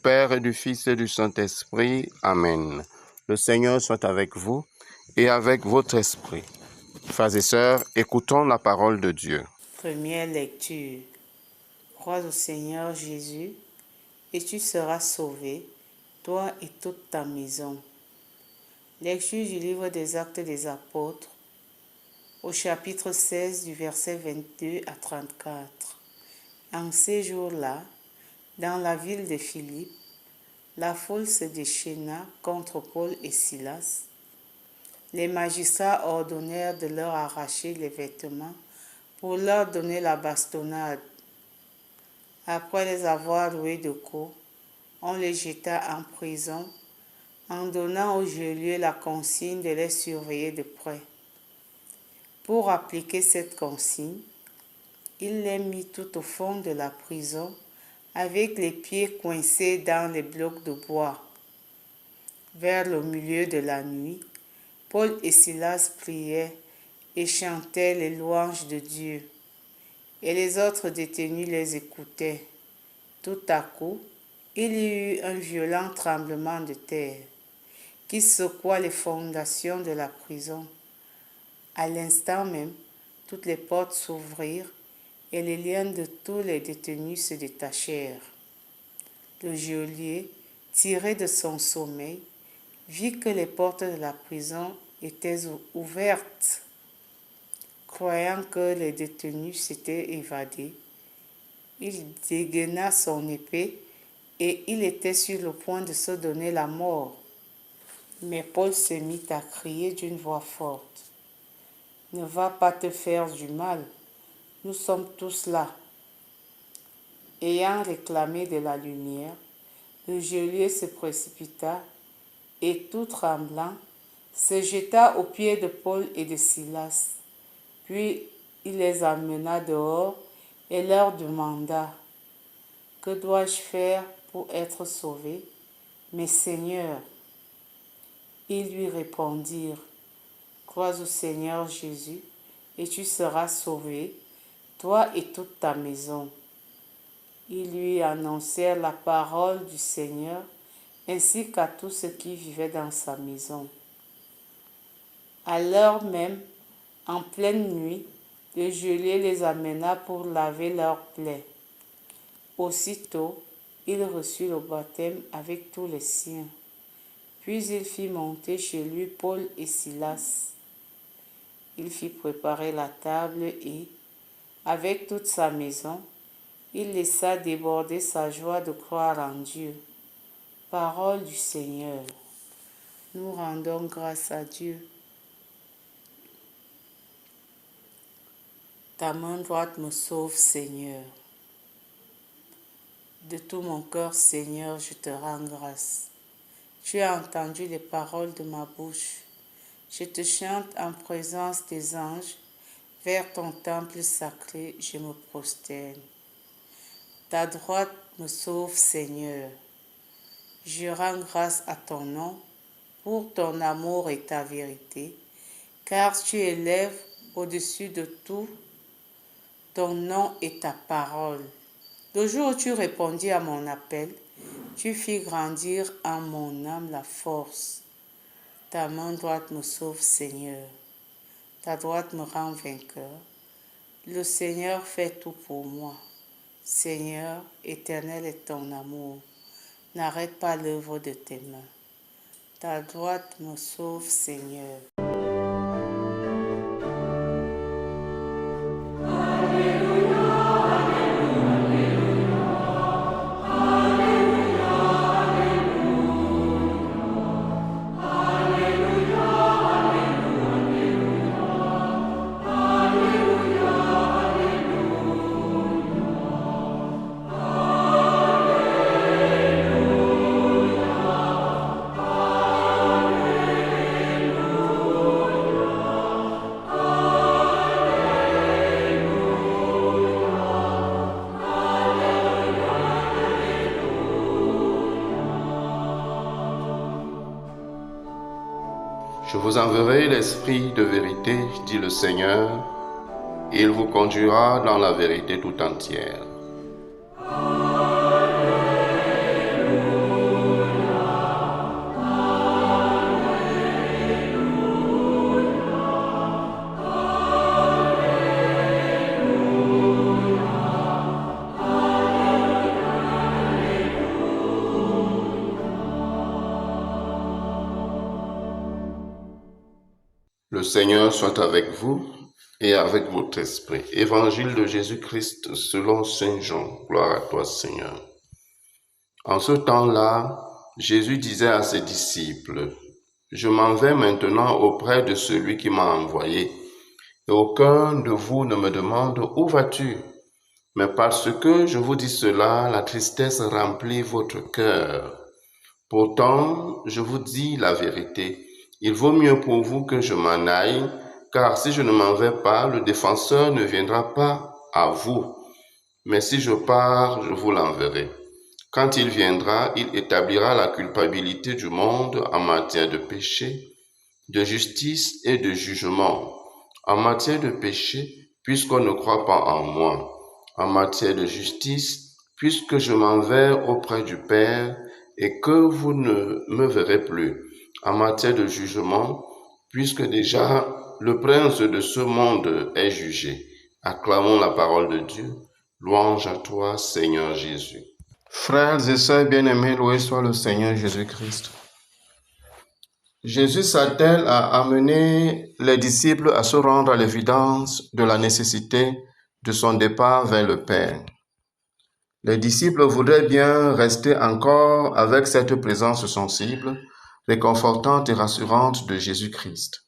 Père et du Fils et du Saint-Esprit. Amen. Le Seigneur soit avec vous et avec votre esprit. Frères et sœurs, écoutons la parole de Dieu. Première lecture. Crois au Seigneur Jésus et tu seras sauvé, toi et toute ta maison. Lecture du livre des Actes des Apôtres, au chapitre 16 du verset 22 à 34. En ces jours-là, dans la ville de Philippe, la foule se déchaîna contre Paul et Silas. Les magistrats ordonnèrent de leur arracher les vêtements pour leur donner la bastonnade. Après les avoir loués de coups, on les jeta en prison, en donnant au geôlier la consigne de les surveiller de près. Pour appliquer cette consigne, il les mit tout au fond de la prison, avec les pieds coincés dans les blocs de bois. Vers le milieu de la nuit, Paul et Silas priaient et chantaient les louanges de Dieu, et les autres détenus les écoutaient. Tout à coup, il y eut un violent tremblement de terre qui secoua les fondations de la prison. À l'instant même, toutes les portes s'ouvrirent et les liens de tous les détenus se détachèrent. Le geôlier, tiré de son sommeil, vit que les portes de la prison étaient ouvertes. Croyant que les détenus s'étaient évadés, il dégaina son épée et il était sur le point de se donner la mort. Mais Paul se mit à crier d'une voix forte. « Ne va pas te faire du mal, nous sommes tous là. » Ayant réclamé de la lumière, le geôlier se précipita et, tout tremblant, se jeta aux pieds de Paul et de Silas. Puis il les amena dehors et leur demanda « Que dois-je faire pour être sauvé, mes seigneurs ?» Ils lui répondirent « Crois au Seigneur Jésus et tu seras sauvé, toi et toute ta maison. » Ils lui annoncèrent la parole du Seigneur ainsi qu'à tous ceux qui vivaient dans sa maison. À l'heure même, en pleine nuit, le geôlier les amena pour laver leurs plaies. Aussitôt, il reçut le baptême avec tous les siens. Puis il fit monter chez lui Paul et Silas. Il fit préparer la table et, avec toute sa maison, il laissa déborder sa joie de croire en Dieu. Parole du Seigneur. Nous rendons grâce à Dieu. Ta main droite me sauve, Seigneur. De tout mon cœur, Seigneur, je te rends grâce. Tu as entendu les paroles de ma bouche. Je te chante en présence des anges. Vers ton temple sacré, je me prosterne. Ta droite me sauve, Seigneur. Je rends grâce à ton nom pour ton amour et ta vérité, car tu élèves au-dessus de tout ton nom et ta parole. Le jour où tu répondis à mon appel, tu fis grandir en mon âme la force. Ta main droite me sauve, Seigneur. Ta droite me rend vainqueur. Le Seigneur fait tout pour moi. Seigneur, éternel est ton amour. N'arrête pas l'œuvre de tes mains. Ta droite me sauve, Seigneur. Je vous enverrai l'Esprit de vérité, dit le Seigneur, et il vous conduira dans la vérité tout entière. Alléluia. Le Seigneur soit avec vous et avec votre esprit. Évangile de Jésus-Christ selon Saint Jean. Gloire à toi, Seigneur. En ce temps-là, Jésus disait à ses disciples, « Je m'en vais maintenant auprès de celui qui m'a envoyé, et aucun de vous ne me demande « Où vas-tu » Mais parce que je vous dis cela, la tristesse remplit votre cœur. Pourtant, je vous dis la vérité. Il vaut mieux pour vous que je m'en aille, car si je ne m'en vais pas, le défenseur ne viendra pas à vous. Mais si je pars, je vous l'enverrai. Quand il viendra, il établira la culpabilité du monde en matière de péché, de justice et de jugement. En matière de péché, puisqu'on ne croit pas en moi. En matière de justice, puisque je m'en vais auprès du Père et que vous ne me verrez plus. En matière de jugement, puisque déjà le prince de ce monde est jugé. Acclamons la parole de Dieu. Louange à toi, Seigneur Jésus. Frères et sœurs bien-aimés, loué soit le Seigneur Jésus-Christ. Jésus s'attelle à amener les disciples à se rendre à l'évidence de la nécessité de son départ vers le Père. Les disciples voudraient bien rester encore avec cette présence sensible, réconfortante et rassurante de Jésus-Christ.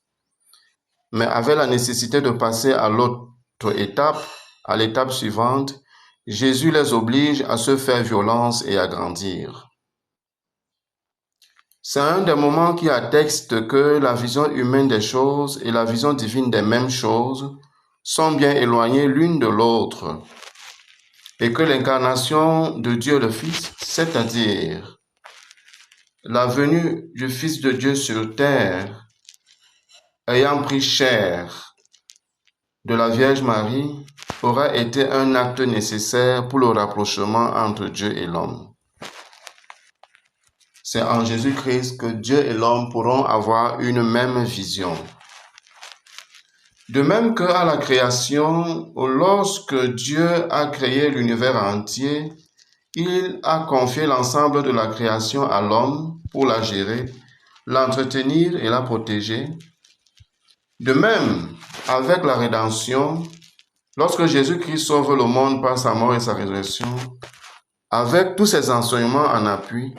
Mais avec la nécessité de passer à l'autre étape, à l'étape suivante, Jésus les oblige à se faire violence et à grandir. C'est un des moments qui atteste que la vision humaine des choses et la vision divine des mêmes choses sont bien éloignées l'une de l'autre et que l'incarnation de Dieu le Fils, c'est-à-dire la venue du Fils de Dieu sur terre, ayant pris chair de la Vierge Marie, aura été un acte nécessaire pour le rapprochement entre Dieu et l'homme. C'est en Jésus-Christ que Dieu et l'homme pourront avoir une même vision. De même qu'à la création, lorsque Dieu a créé l'univers entier, il a confié l'ensemble de la création à l'homme pour la gérer, l'entretenir et la protéger. De même, avec la rédemption, lorsque Jésus-Christ sauve le monde par sa mort et sa résurrection, avec tous ses enseignements en appui,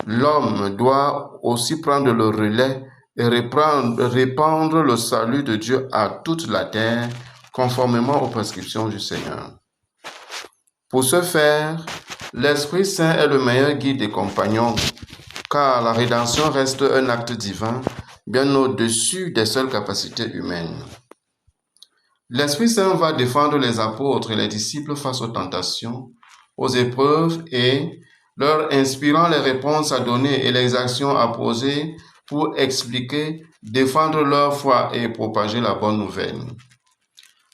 l'homme doit aussi prendre le relais et répandre le salut de Dieu à toute la terre, conformément aux prescriptions du Seigneur. Pour ce faire, l'Esprit Saint est le meilleur guide et compagnon, car la rédemption reste un acte divin, bien au-dessus des seules capacités humaines. L'Esprit Saint va défendre les apôtres et les disciples face aux tentations, aux épreuves et leur inspirant les réponses à donner et les actions à poser pour expliquer, défendre leur foi et propager la bonne nouvelle.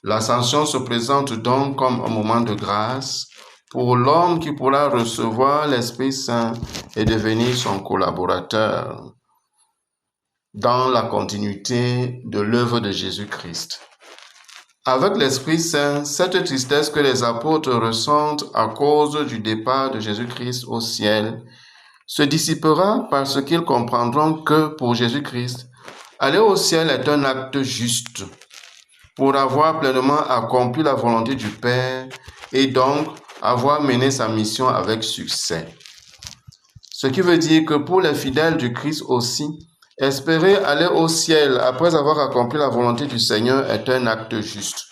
L'Ascension se présente donc comme un moment de grâce pour l'homme qui pourra recevoir l'Esprit Saint et devenir son collaborateur dans la continuité de l'œuvre de Jésus-Christ. Avec l'Esprit Saint, cette tristesse que les apôtres ressentent à cause du départ de Jésus-Christ au ciel se dissipera parce qu'ils comprendront que pour Jésus-Christ, aller au ciel est un acte juste pour avoir pleinement accompli la volonté du Père et donc avoir mené sa mission avec succès. Ce qui veut dire que pour les fidèles du Christ aussi, espérer aller au ciel après avoir accompli la volonté du Seigneur est un acte juste.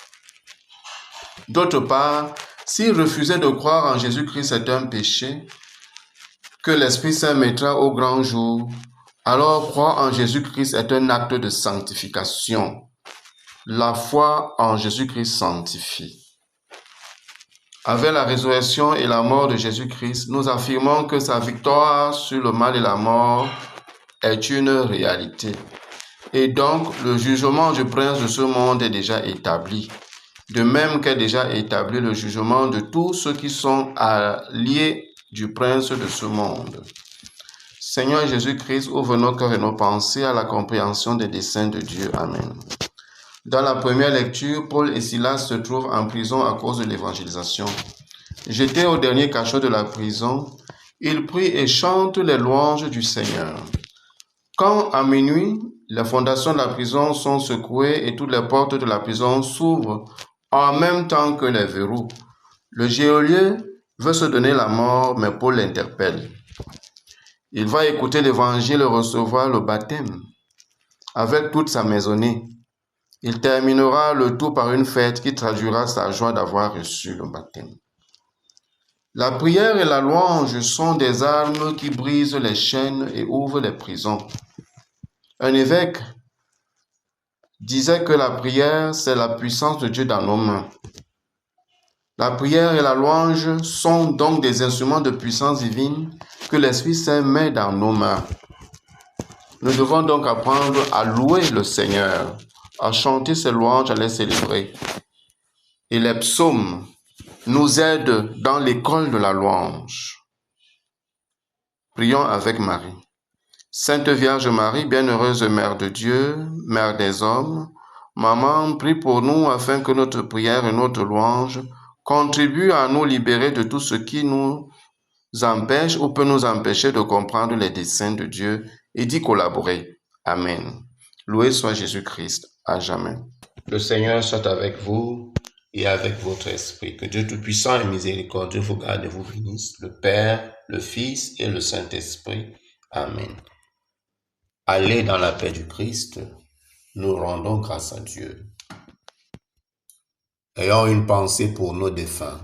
D'autre part, si refuser de croire en Jésus-Christ est un péché que l'Esprit Saint mettra au grand jour, alors croire en Jésus-Christ est un acte de sanctification. La foi en Jésus-Christ sanctifie. Avec la résurrection et la mort de Jésus-Christ, nous affirmons que sa victoire sur le mal et la mort est une réalité. Et donc, le jugement du prince de ce monde est déjà établi. De même qu'est déjà établi le jugement de tous ceux qui sont alliés du prince de ce monde. Seigneur Jésus-Christ, ouvre nos cœurs et nos pensées à la compréhension des desseins de Dieu. Amen. Dans la première lecture, Paul et Silas se trouvent en prison à cause de l'évangélisation. Jetés au dernier cachot de la prison, ils prient et chantent les louanges du Seigneur. Quand à minuit, les fondations de la prison sont secouées et toutes les portes de la prison s'ouvrent en même temps que les verrous. Le geôlier veut se donner la mort, mais Paul l'interpelle. Il va écouter l'évangile et recevoir le baptême avec toute sa maisonnée. Il terminera le tout par une fête qui traduira sa joie d'avoir reçu le baptême. La prière et la louange sont des armes qui brisent les chaînes et ouvrent les prisons. Un évêque disait que la prière, c'est la puissance de Dieu dans nos mains. La prière et la louange sont donc des instruments de puissance divine que l'Esprit Saint met dans nos mains. Nous devons donc apprendre à louer le Seigneur, à chanter ses louanges, à les célébrer. Et les psaumes nous aident dans l'école de la louange. Prions avec Marie. Sainte Vierge Marie, bienheureuse Mère de Dieu, Mère des hommes, Maman, prie pour nous afin que notre prière et notre louange contribuent à nous libérer de tout ce qui nous empêche ou peut nous empêcher de comprendre les desseins de Dieu et d'y collaborer. Amen. Loué soit Jésus-Christ à jamais. Le Seigneur soit avec vous et avec votre esprit. Que Dieu Tout-Puissant et Miséricordieux vous garde et vous bénisse, le Père, le Fils et le Saint-Esprit. Amen. Allez dans la paix du Christ. Nous rendons grâce à Dieu. Ayons une pensée pour nos défunts.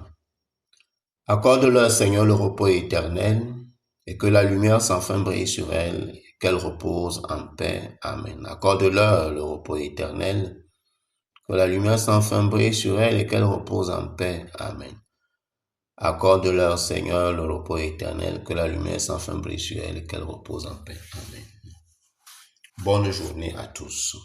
Accorde-leur, Seigneur, le repos éternel, et que la lumière sans fin brille sur elles, et qu'elles reposent en paix. Amen. Accorde-leur le repos éternel, que la lumière sans fin brille sur elles, et qu'elles reposent en paix. Amen. Accorde-leur, Seigneur, le repos éternel, que la lumière sans fin brille sur elles, et qu'elles reposent en paix. Amen. Bonne journée à tous.